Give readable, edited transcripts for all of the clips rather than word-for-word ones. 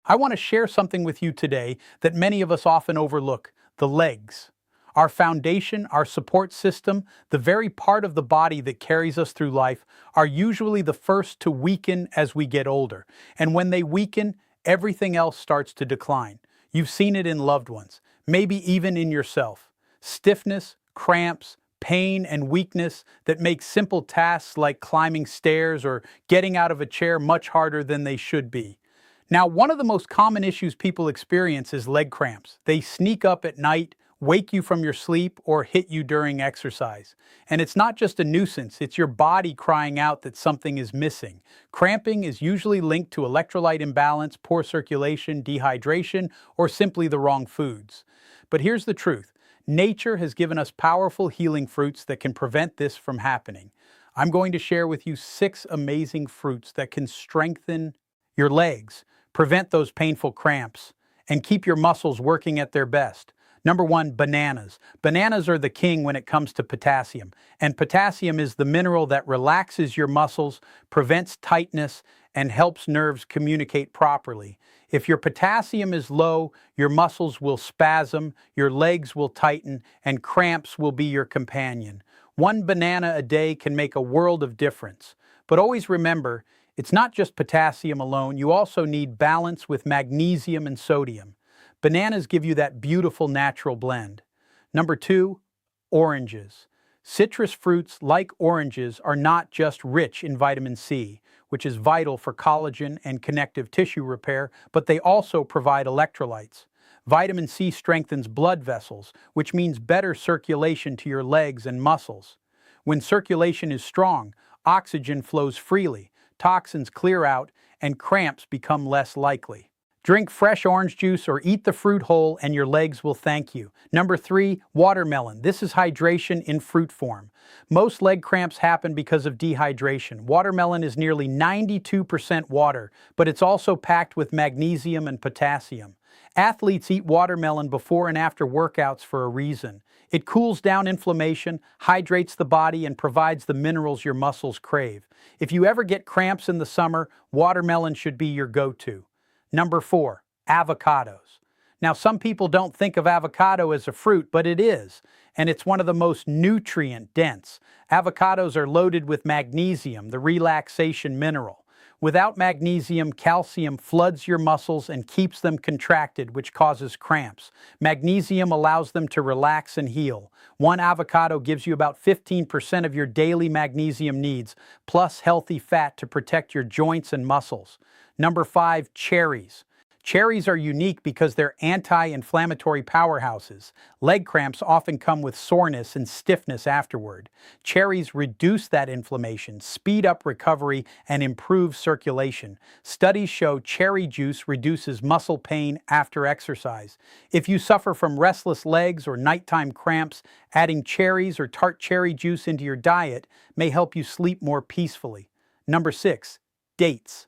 I want to share something with you today that many of us often overlook: the legs. Our foundation, our support system, the very part of the body that carries us through life, are usually the first to weaken as we get older. And when they weaken, everything else starts to decline. You've seen it in loved ones, maybe even in yourself. Stiffness, cramps, pain, and weakness that make simple tasks like climbing stairs or getting out of a chair much harder than they should be. Now, one of the most common issues people experience is leg cramps. They sneak up at night, wake you from your sleep, or hit you during exercise. And it's not just a nuisance, it's your body crying out that something is missing. Cramping is usually linked to electrolyte imbalance, poor circulation, dehydration, or simply the wrong foods. But here's the truth: nature has given us powerful healing fruits that can prevent this from happening. I'm going to share with you 6 amazing fruits that can strengthen your legs, prevent those painful cramps, and keep your muscles working at their best. Number 1, bananas. Bananas are the king when it comes to potassium. And potassium is the mineral that relaxes your muscles, prevents tightness, and helps nerves communicate properly. If your potassium is low, your muscles will spasm, your legs will tighten, and cramps will be your companion. 1 banana a day can make a world of difference. But always remember, it's not just potassium alone. You also need balance with magnesium and sodium. Bananas give you that beautiful natural blend. Number 2, oranges. Citrus fruits, like oranges, are not just rich in vitamin C, which is vital for collagen and connective tissue repair, but they also provide electrolytes. Vitamin C strengthens blood vessels, which means better circulation to your legs and muscles. When circulation is strong, oxygen flows freely, toxins clear out, and cramps become less likely. Drink fresh orange juice or eat the fruit whole and your legs will thank you. Number 3, watermelon. This is hydration in fruit form. Most leg cramps happen because of dehydration. Watermelon is nearly 92% water, but it's also packed with magnesium and potassium. Athletes eat watermelon before and after workouts for a reason. It cools down inflammation, hydrates the body, and provides the minerals your muscles crave. If you ever get cramps in the summer, watermelon should be your go-to. Number 4, avocados. Now, some people don't think of avocado as a fruit, but it is, and it's one of the most nutrient-dense. Avocados are loaded with magnesium, the relaxation mineral. Without magnesium, calcium floods your muscles and keeps them contracted, which causes cramps. Magnesium allows them to relax and heal. 1 avocado gives you about 15% of your daily magnesium needs, plus healthy fat to protect your joints and muscles. Number 5, cherries. Cherries are unique because they're anti-inflammatory powerhouses. Leg cramps often come with soreness and stiffness afterward. Cherries reduce that inflammation, speed up recovery, and improve circulation. Studies show cherry juice reduces muscle pain after exercise. If you suffer from restless legs or nighttime cramps, adding cherries or tart cherry juice into your diet may help you sleep more peacefully. Number 6, dates.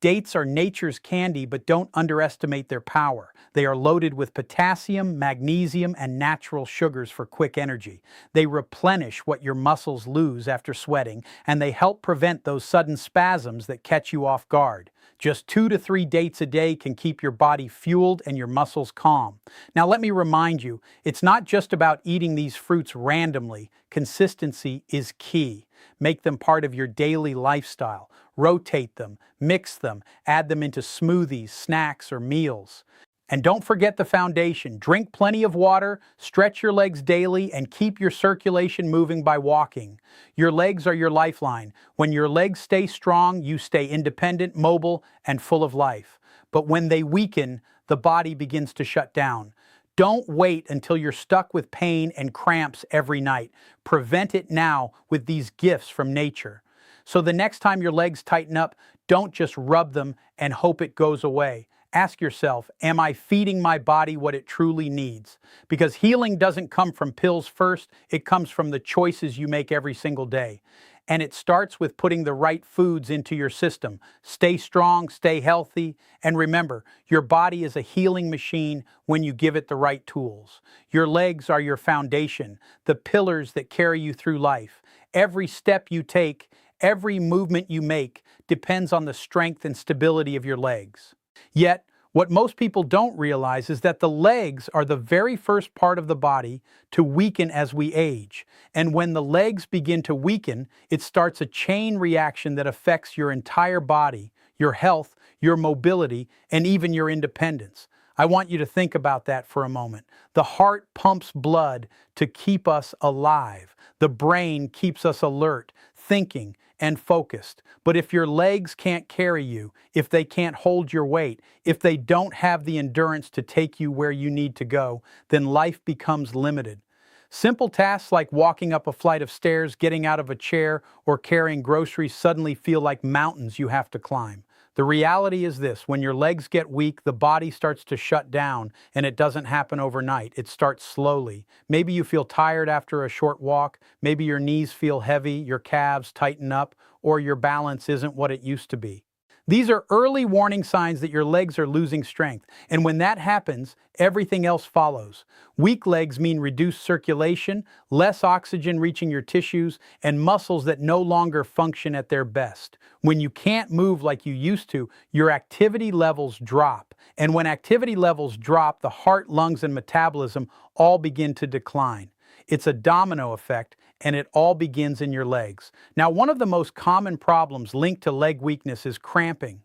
Dates are nature's candy, but don't underestimate their power. They are loaded with potassium, magnesium, and natural sugars for quick energy. They replenish what your muscles lose after sweating, and they help prevent those sudden spasms that catch you off guard. Just 2 to 3 dates a day can keep your body fueled and your muscles calm. Now let me remind you, it's not just about eating these fruits randomly. Consistency is key. Make them part of your daily lifestyle. Rotate them, mix them, add them into smoothies, snacks, or meals. And don't forget the foundation. Drink plenty of water, stretch your legs daily, and keep your circulation moving by walking. Your legs are your lifeline. When your legs stay strong, you stay independent, mobile, and full of life. But when they weaken, the body begins to shut down. Don't wait until you're stuck with pain and cramps every night. Prevent it now with these gifts from nature. So the next time your legs tighten up, don't just rub them and hope it goes away. Ask yourself, am I feeding my body what it truly needs? Because healing doesn't come from pills first, it comes from the choices you make every single day. And it starts with putting the right foods into your system. Stay strong, stay healthy, and remember, your body is a healing machine when you give it the right tools. Your legs are your foundation, the pillars that carry you through life. Every step you take, every movement you make depends on the strength and stability of your legs. Yet, What most people don't realize is that the legs are the very first part of the body to weaken as we age. And when the legs begin to weaken, it starts a chain reaction that affects your entire body, your health, your mobility, and even your independence. I want you to think about that for a moment. The heart pumps blood to keep us alive. The brain keeps us alert, thinking, and focused. But if your legs can't carry you, if they can't hold your weight, if they don't have the endurance to take you where you need to go, then life becomes limited. Simple tasks like walking up a flight of stairs, getting out of a chair, or carrying groceries suddenly feel like mountains you have to climb. The reality is this: when your legs get weak, the body starts to shut down, and it doesn't happen overnight. It starts slowly. Maybe you feel tired after a short walk, maybe your knees feel heavy, your calves tighten up, or your balance isn't what it used to be. These are early warning signs that your legs are losing strength, and when that happens, everything else follows. Weak legs mean reduced circulation, less oxygen reaching your tissues, and muscles that no longer function at their best. When you can't move like you used to, your activity levels drop. And when activity levels drop, the heart, lungs, and metabolism all begin to decline. It's a domino effect, and it all begins in your legs. Now, one of the most common problems linked to leg weakness is cramping.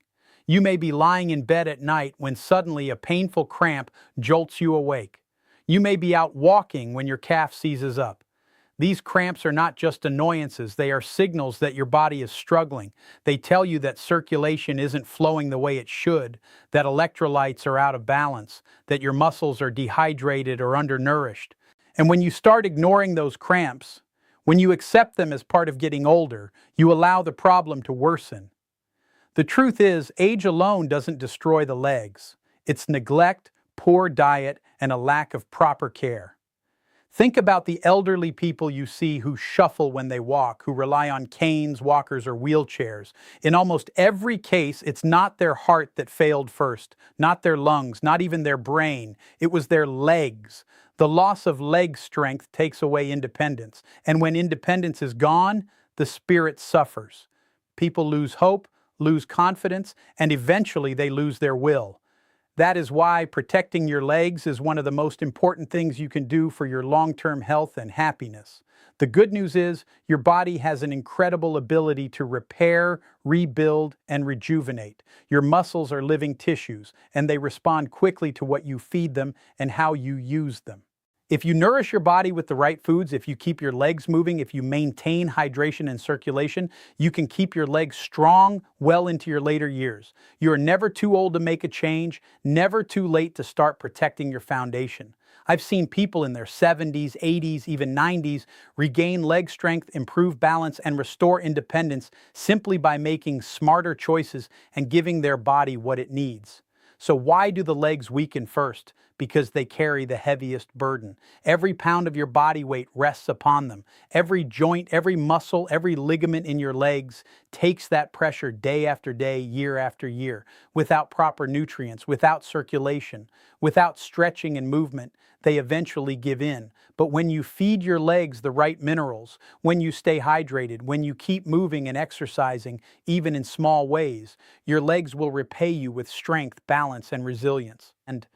You may be lying in bed at night when suddenly a painful cramp jolts you awake. You may be out walking when your calf seizes up. These cramps are not just annoyances, they are signals that your body is struggling. They tell you that circulation isn't flowing the way it should, that electrolytes are out of balance, that your muscles are dehydrated or undernourished. And when you start ignoring those cramps, when you accept them as part of getting older, you allow the problem to worsen. The truth is, age alone doesn't destroy the legs. It's neglect, poor diet, and a lack of proper care. Think about the elderly people you see who shuffle when they walk, who rely on canes, walkers, or wheelchairs. In almost every case, it's not their heart that failed first, not their lungs, not even their brain. It was their legs. The loss of leg strength takes away independence, and when independence is gone, the spirit suffers. People lose hope, lose confidence, and eventually they lose their will. That is why protecting your legs is one of the most important things you can do for your long-term health and happiness. The good news is your body has an incredible ability to repair, rebuild, and rejuvenate. Your muscles are living tissues, and they respond quickly to what you feed them and how you use them. If you nourish your body with the right foods, if you keep your legs moving, if you maintain hydration and circulation, you can keep your legs strong well into your later years. You are never too old to make a change, never too late to start protecting your foundation. I've seen people in their 70s, 80s, even 90s regain leg strength, improve balance, and restore independence simply by making smarter choices and giving their body what it needs. So why do the legs weaken first? Because they carry the heaviest burden. Every pound of your body weight rests upon them. Every joint, every muscle, every ligament in your legs takes that pressure day after day, year after year. Without proper nutrients, without circulation, without stretching and movement, they eventually give in. But when you feed your legs the right minerals, when you stay hydrated, when you keep moving and exercising, even in small ways, your legs will repay you with strength, balance, and resilience. And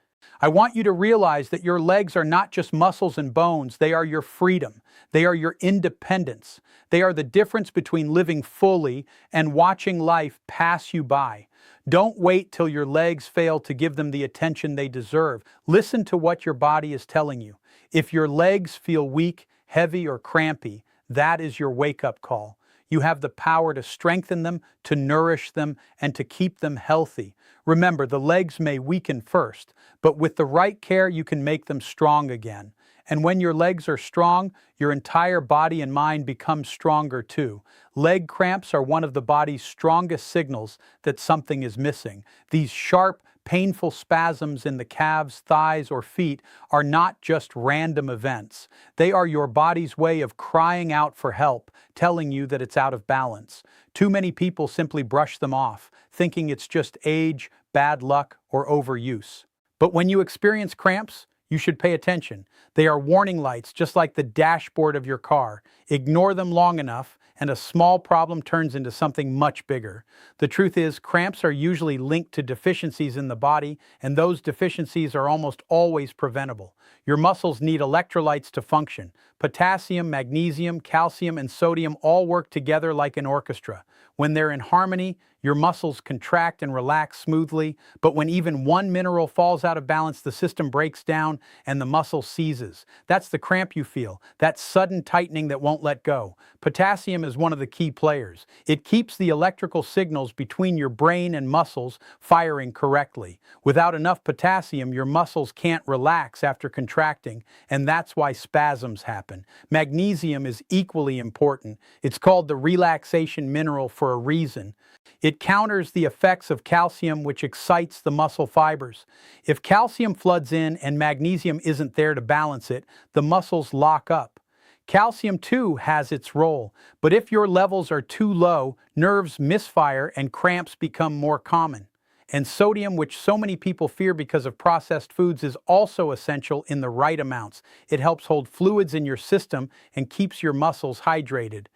I want you to realize that your legs are not just muscles and bones, they are your freedom. They are your independence. They are the difference between living fully and watching life pass you by. Don't wait till your legs fail to give them the attention they deserve. Listen to what your body is telling you. If your legs feel weak, heavy, or crampy, that is your wake-up call. You have the power to strengthen them, to nourish them, and to keep them healthy. Remember, the legs may weaken first, but with the right care, you can make them strong again. And when your legs are strong, your entire body and mind become stronger too. Leg cramps are one of the body's strongest signals that something is missing. These sharp, painful spasms in the calves, thighs, or feet are not just random events. They are your body's way of crying out for help, telling you that it's out of balance. Too many people simply brush them off, thinking it's just age, bad luck, or overuse. But when you experience cramps, you should pay attention. They are warning lights, just like the dashboard of your car. Ignore them long enough, and a small problem turns into something much bigger. The truth is, cramps are usually linked to deficiencies in the body, and those deficiencies are almost always preventable. Your muscles need electrolytes to function. Potassium, magnesium, calcium, and sodium all work together like an orchestra. When they're in harmony, your muscles contract and relax smoothly, but when even one mineral falls out of balance, the system breaks down and the muscle seizes. That's the cramp you feel, that sudden tightening that won't let go. Potassium is one of the key players. It keeps the electrical signals between your brain and muscles firing correctly. Without enough potassium, your muscles can't relax after contracting, and that's why spasms happen. Magnesium is equally important. It's called the relaxation mineral for a reason. It counters the effects of calcium, which excites the muscle fibers. If calcium floods in and magnesium isn't there to balance it, the muscles lock up. Calcium, too, has its role, but if your levels are too low, nerves misfire and cramps become more common. And sodium, which so many people fear because of processed foods, is also essential in the right amounts. It helps hold fluids in your system and keeps your muscles hydrated.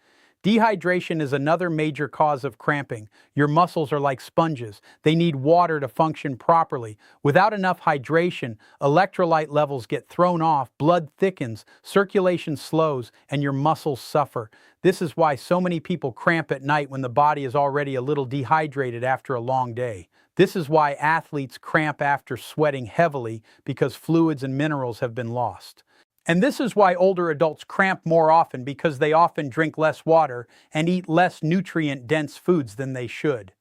Dehydration is another major cause of cramping. Your muscles are like sponges. They need water to function properly. Without enough hydration, electrolyte levels get thrown off, blood thickens, circulation slows, and your muscles suffer. This is why so many people cramp at night when the body is already a little dehydrated after a long day. This is why athletes cramp after sweating heavily, because fluids and minerals have been lost. And this is why older adults cramp more often, because they often drink less water and eat less nutrient-dense foods than they should.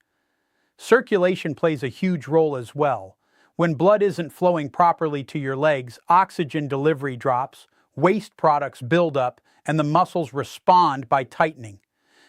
Circulation plays a huge role as well. When blood isn't flowing properly to your legs, oxygen delivery drops, waste products build up, and the muscles respond by tightening.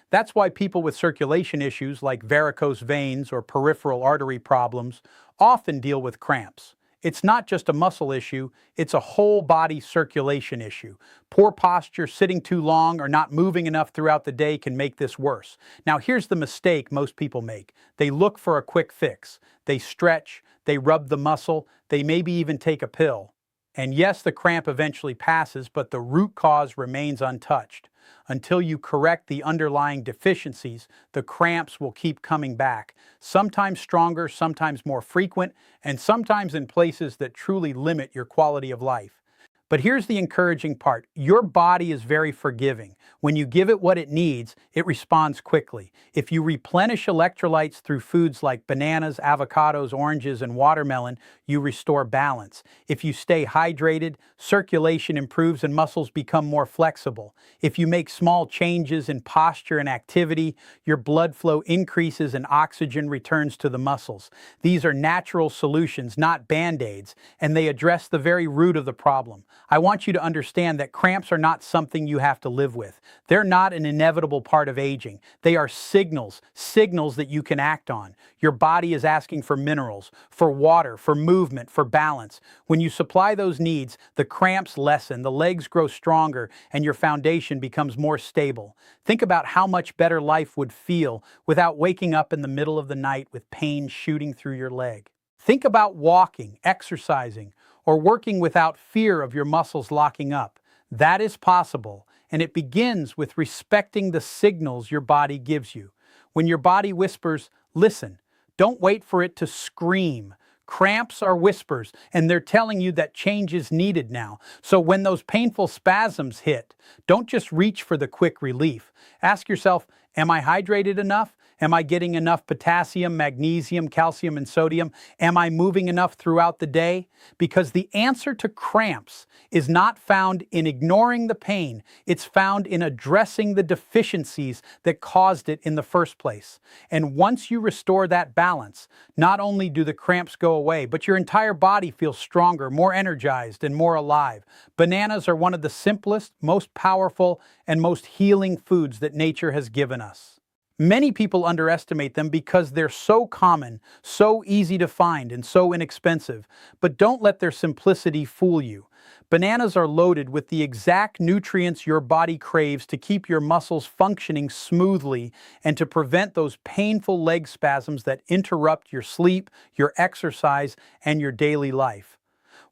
That's why people with circulation issues like varicose veins or peripheral artery problems often deal with cramps. It's not just a muscle issue, it's a whole body circulation issue. Poor posture, sitting too long, or not moving enough throughout the day can make this worse. Now here's the mistake most people make. They look for a quick fix. They stretch, they rub the muscle, they maybe even take a pill. And yes, the cramp eventually passes, but the root cause remains untouched. Until you correct the underlying deficiencies, the cramps will keep coming back, sometimes stronger, sometimes more frequent, and sometimes in places that truly limit your quality of life. But here's the encouraging part. Your body is very forgiving. When you give it what it needs, it responds quickly. If you replenish electrolytes through foods like bananas, avocados, oranges, and watermelon, you restore balance. If you stay hydrated, circulation improves and muscles become more flexible. If you make small changes in posture and activity, your blood flow increases and oxygen returns to the muscles. These are natural solutions, not band-aids, and they address the very root of the problem. I want you to understand that cramps are not something you have to live with. They're not an inevitable part of aging. They are signals that you can act on. Your body is asking for minerals, for water, for movement, for balance. When you supply those needs, the cramps lessen, the legs grow stronger, and your foundation becomes more stable. Think about how much better life would feel without waking up in the middle of the night with pain shooting through your leg. Think about walking, exercising, or working without fear of your muscles locking up. That is possible, and it begins with respecting the signals your body gives you. When your body whispers, listen, don't wait for it to scream. Cramps are whispers, and they're telling you that change is needed now. So when those painful spasms hit, don't just reach for the quick relief. Ask yourself, am I hydrated enough? Am I getting enough potassium, magnesium, calcium, and sodium? Am I moving enough throughout the day? Because the answer to cramps is not found in ignoring the pain. It's found in addressing the deficiencies that caused it in the first place. And once you restore that balance, not only do the cramps go away, but your entire body feels stronger, more energized, and more alive. Bananas are one of the simplest, most powerful, and most healing foods that nature has given us. Many people underestimate them because they're so common, so easy to find, and so inexpensive. But don't let their simplicity fool you. Bananas are loaded with the exact nutrients your body craves to keep your muscles functioning smoothly and to prevent those painful leg spasms that interrupt your sleep, your exercise, and your daily life.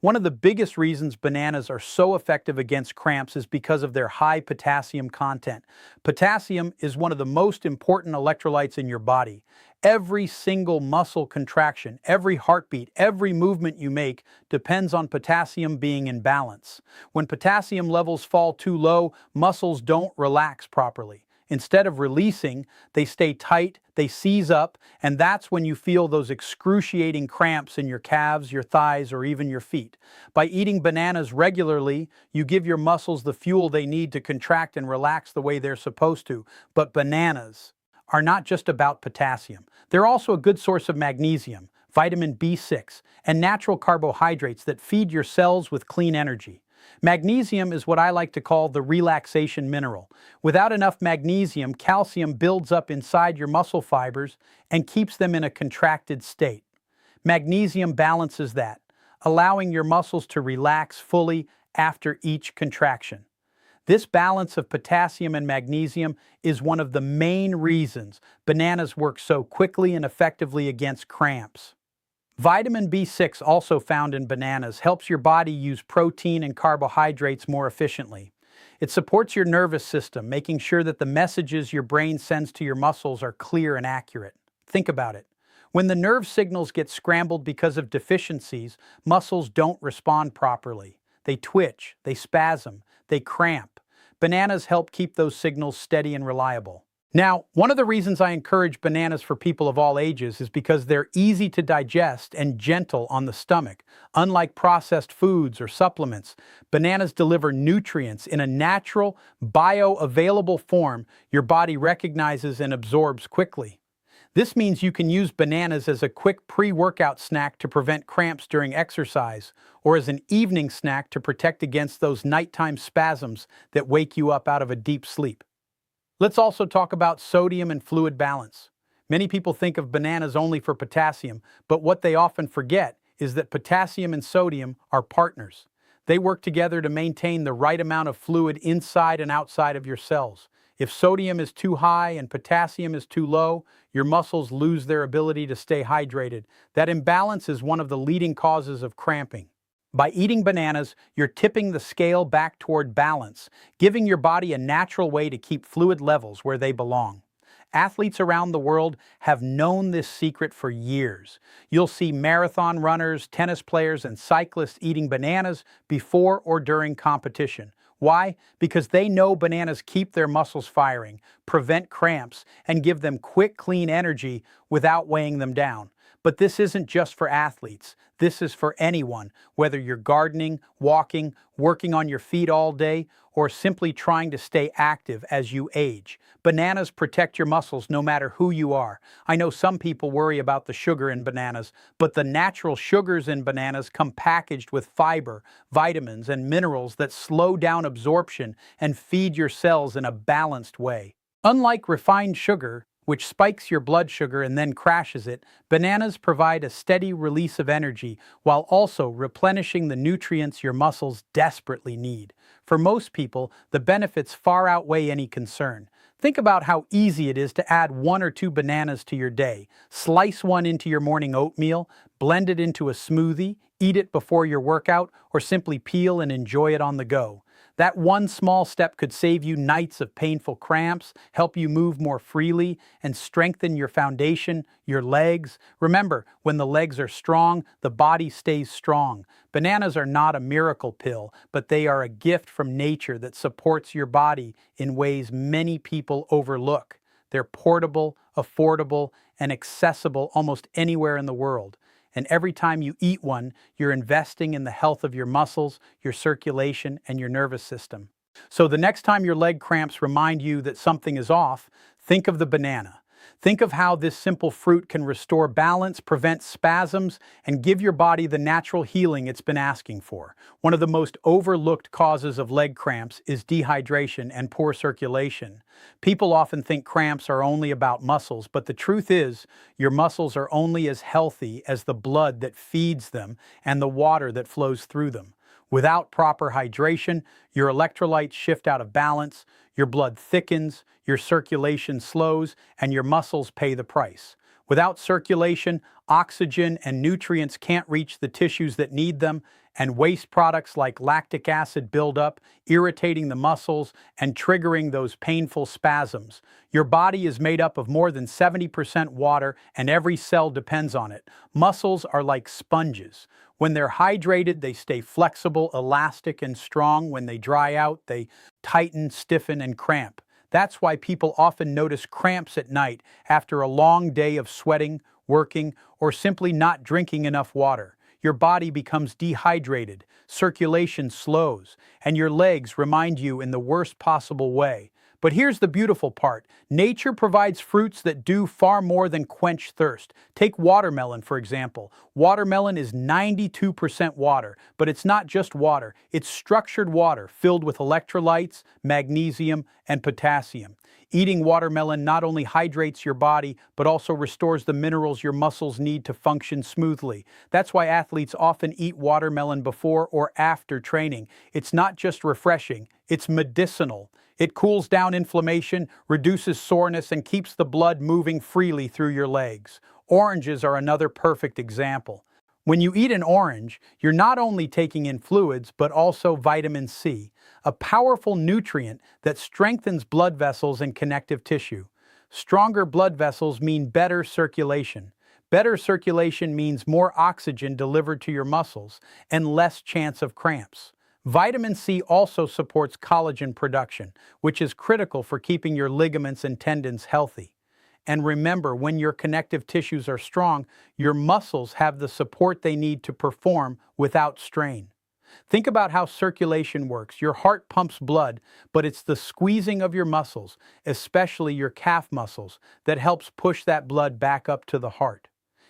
One of the biggest reasons bananas are so effective against cramps is because of their high potassium content. Potassium is one of the most important electrolytes in your body. Every single muscle contraction, every heartbeat, every movement you make depends on potassium being in balance. When potassium levels fall too low, muscles don't relax properly. Instead of releasing, they stay tight, they seize up, and that's when you feel those excruciating cramps in your calves, your thighs, or even your feet. By eating bananas regularly, you give your muscles the fuel they need to contract and relax the way they're supposed to. But bananas are not just about potassium. They're also a good source of magnesium, vitamin B6, and natural carbohydrates that feed your cells with clean energy. Magnesium is what I like to call the relaxation mineral. Without enough magnesium, calcium builds up inside your muscle fibers and keeps them in a contracted state. Magnesium balances that, allowing your muscles to relax fully after each contraction. This balance of potassium and magnesium is one of the main reasons bananas work so quickly and effectively against cramps. Vitamin B6, also found in bananas, helps your body use protein and carbohydrates more efficiently. It supports your nervous system, making sure that the messages your brain sends to your muscles are clear and accurate. Think about it. When the nerve signals get scrambled because of deficiencies, muscles don't respond properly. They twitch, they spasm, they cramp. Bananas help keep those signals steady and reliable. Now, one of the reasons I encourage bananas for people of all ages is because they're easy to digest and gentle on the stomach. Unlike processed foods or supplements, bananas deliver nutrients in a natural, bioavailable form your body recognizes and absorbs quickly. This means you can use bananas as a quick pre-workout snack to prevent cramps during exercise, or as an evening snack to protect against those nighttime spasms that wake you up out of a deep sleep. Let's also talk about sodium and fluid balance. Many people think of bananas only for potassium, but what they often forget is that potassium and sodium are partners. They work together to maintain the right amount of fluid inside and outside of your cells. If sodium is too high and potassium is too low, your muscles lose their ability to stay hydrated. That imbalance is one of the leading causes of cramping. By eating bananas, you're tipping the scale back toward balance, giving your body a natural way to keep fluid levels where they belong. Athletes around the world have known this secret for years. You'll see marathon runners, tennis players, and cyclists eating bananas before or during competition. Why? Because they know bananas keep their muscles firing, prevent cramps, and give them quick, clean energy without weighing them down. But this isn't just for athletes. This is for anyone, whether you're gardening, walking, working on your feet all day, or simply trying to stay active as you age. Bananas protect your muscles no matter who you are. I know some people worry about the sugar in bananas, but the natural sugars in bananas come packaged with fiber, vitamins, and minerals that slow down absorption and feed your cells in a balanced way. Unlike refined sugar, which spikes your blood sugar and then crashes it, bananas provide a steady release of energy while also replenishing the nutrients your muscles desperately need. For most people, the benefits far outweigh any concern. Think about how easy it is to add 1 or 2 bananas to your day. Slice one into your morning oatmeal, blend it into a smoothie, eat it before your workout, or simply peel and enjoy it on the go. That one small step could save you nights of painful cramps, help you move more freely, and strengthen your foundation, your legs. Remember, when the legs are strong, the body stays strong. Bananas are not a miracle pill, but they are a gift from nature that supports your body in ways many people overlook. They're portable, affordable, and accessible almost anywhere in the world. And every time you eat one, you're investing in the health of your muscles, your circulation, and your nervous system. So the next time your leg cramps remind you that something is off, think of the banana. Think of how this simple fruit can restore balance, prevent spasms, and give your body the natural healing it's been asking for. One of the most overlooked causes of leg cramps is dehydration and poor circulation. People often think cramps are only about muscles, but the truth is, your muscles are only as healthy as the blood that feeds them and the water that flows through them. Without proper hydration, your electrolytes shift out of balance, your blood thickens, your circulation slows, and your muscles pay the price. Without circulation, oxygen and nutrients can't reach the tissues that need them, and waste products like lactic acid build up, irritating the muscles and triggering those painful spasms. Your body is made up of more than 70% water, and every cell depends on it. Muscles are like sponges. When they're hydrated, they stay flexible, elastic, and strong. When they dry out, they tighten, stiffen, and cramp. That's why people often notice cramps at night after a long day of sweating, working, or simply not drinking enough water. Your body becomes dehydrated, circulation slows, and your legs remind you in the worst possible way. But here's the beautiful part. Nature provides fruits that do far more than quench thirst. Take watermelon, for example. Watermelon is 92% water, but it's not just water. It's structured water filled with electrolytes, magnesium, and potassium. Eating watermelon not only hydrates your body, but also restores the minerals your muscles need to function smoothly. That's why athletes often eat watermelon before or after training. It's not just refreshing, it's medicinal. It cools down inflammation, reduces soreness, and keeps the blood moving freely through your legs. Oranges are another perfect example. When you eat an orange, you're not only taking in fluids, but also vitamin C, a powerful nutrient that strengthens blood vessels and connective tissue. Stronger blood vessels mean better circulation. Better circulation means more oxygen delivered to your muscles and less chance of cramps. Vitamin C also supports collagen production, which is critical for keeping your ligaments and tendons healthy. And remember, when your connective tissues are strong, your muscles have the support they need to perform without strain. Think about how circulation works. Your heart pumps blood, but it's the squeezing of your muscles, especially your calf muscles, that helps push that blood back up to the heart.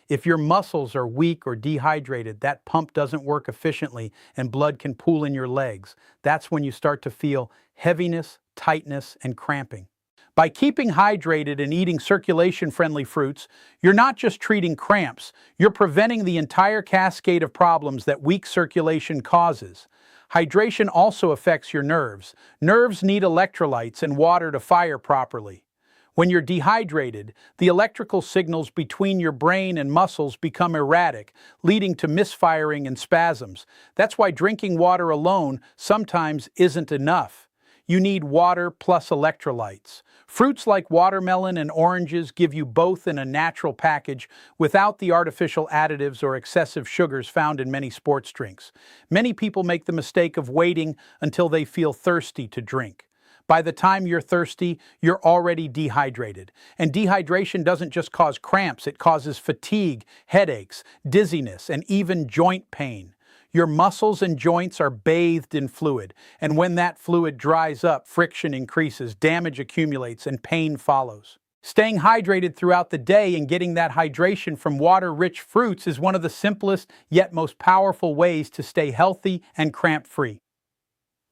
If your muscles are weak or dehydrated, that pump doesn't work efficiently and blood can pool in your legs. That's when you start to feel heaviness, tightness, and cramping. By keeping hydrated and eating circulation-friendly fruits, you're not just treating cramps, you're preventing the entire cascade of problems that weak circulation causes. Hydration also affects your nerves. Nerves need electrolytes and water to fire properly. When you're dehydrated, the electrical signals between your brain and muscles become erratic, leading to misfiring and spasms. That's why drinking water alone sometimes isn't enough. You need water plus electrolytes. Fruits like watermelon and oranges give you both in a natural package without the artificial additives or excessive sugars found in many sports drinks. Many people make the mistake of waiting until they feel thirsty to drink. By the time you're thirsty, you're already dehydrated. And dehydration doesn't just cause cramps, it causes fatigue, headaches, dizziness, and even joint pain. Your muscles and joints are bathed in fluid, and when that fluid dries up, friction increases, damage accumulates, and pain follows. Staying hydrated throughout the day and getting that hydration from water-rich fruits is one of the simplest yet most powerful ways to stay healthy and cramp-free.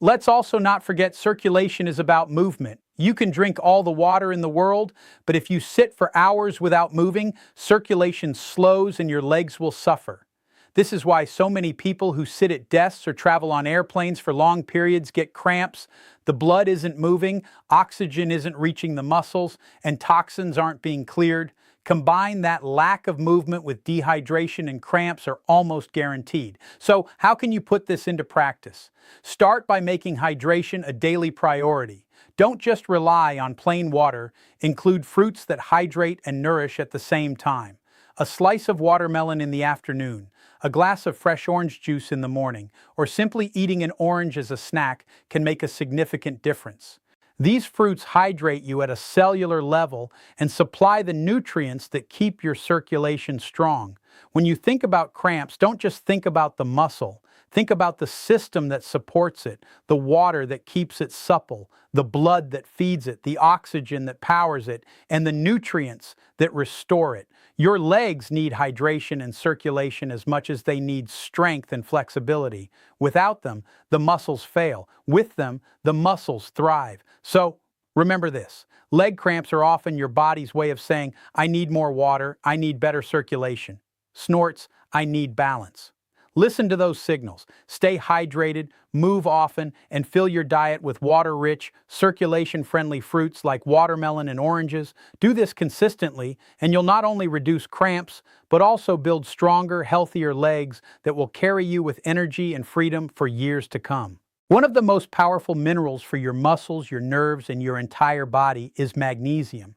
Let's also not forget circulation is about movement. You can drink all the water in the world, but if you sit for hours without moving, circulation slows and your legs will suffer. This is why so many people who sit at desks or travel on airplanes for long periods get cramps. The blood isn't moving, oxygen isn't reaching the muscles, and toxins aren't being cleared. Combine that lack of movement with dehydration and cramps are almost guaranteed. So how can you put this into practice? Start by making hydration a daily priority. Don't just rely on plain water. Include fruits that hydrate and nourish at the same time. A slice of watermelon in the afternoon, a glass of fresh orange juice in the morning, or simply eating an orange as a snack can make a significant difference. These fruits hydrate you at a cellular level and supply the nutrients that keep your circulation strong. When you think about cramps, don't just think about the muscle. Think about the system that supports it, the water that keeps it supple, the blood that feeds it, the oxygen that powers it, and the nutrients that restore it. Your legs need hydration and circulation as much as they need strength and flexibility. Without them, the muscles fail. With them, the muscles thrive. So, remember this. Leg cramps are often your body's way of saying, I need more water, I need better circulation. Snorts, I need balance. Listen to those signals. Stay hydrated, move often, and fill your diet with water-rich, circulation-friendly fruits like watermelon and oranges. Do this consistently, and you'll not only reduce cramps, but also build stronger, healthier legs that will carry you with energy and freedom for years to come. One of the most powerful minerals for your muscles, your nerves, and your entire body is magnesium.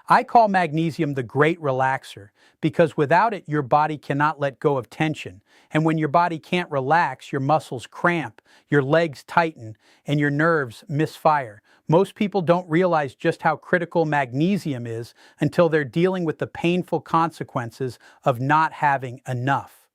I call magnesium the great relaxer because without it, your body cannot let go of tension. And when your body can't relax, your muscles cramp, your legs tighten, and your nerves misfire. Most people don't realize just how critical magnesium is until they're dealing with the painful consequences of not having enough.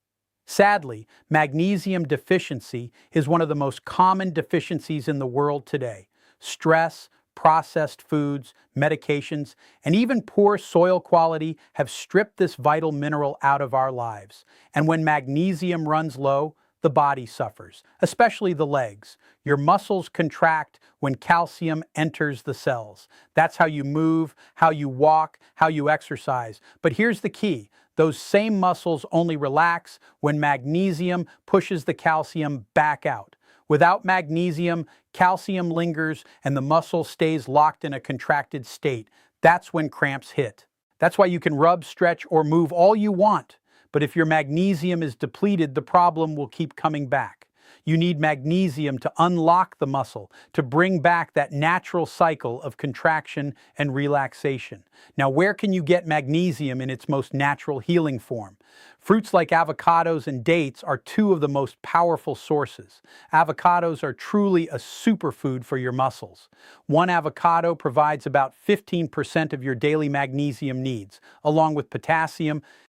Sadly, magnesium deficiency is one of the most common deficiencies in the world today. Stress, processed foods, medications, and even poor soil quality have stripped this vital mineral out of our lives. And when magnesium runs low, the body suffers, especially the legs. Your muscles contract when calcium enters the cells. That's how you move, how you walk, how you exercise. But here's the key. Those same muscles only relax when magnesium pushes the calcium back out. Without magnesium, calcium lingers and the muscle stays locked in a contracted state. That's when cramps hit. That's why you can rub, stretch, or move all you want. But if your magnesium is depleted, the problem will keep coming back. You need magnesium to unlock the muscle, to bring back that natural cycle of contraction and relaxation. Now, where can you get magnesium in its most natural healing form? Fruits like avocados and dates are two of the most powerful sources. Avocados are truly a superfood for your muscles. One avocado provides about 15% of your daily magnesium needs, along with potassium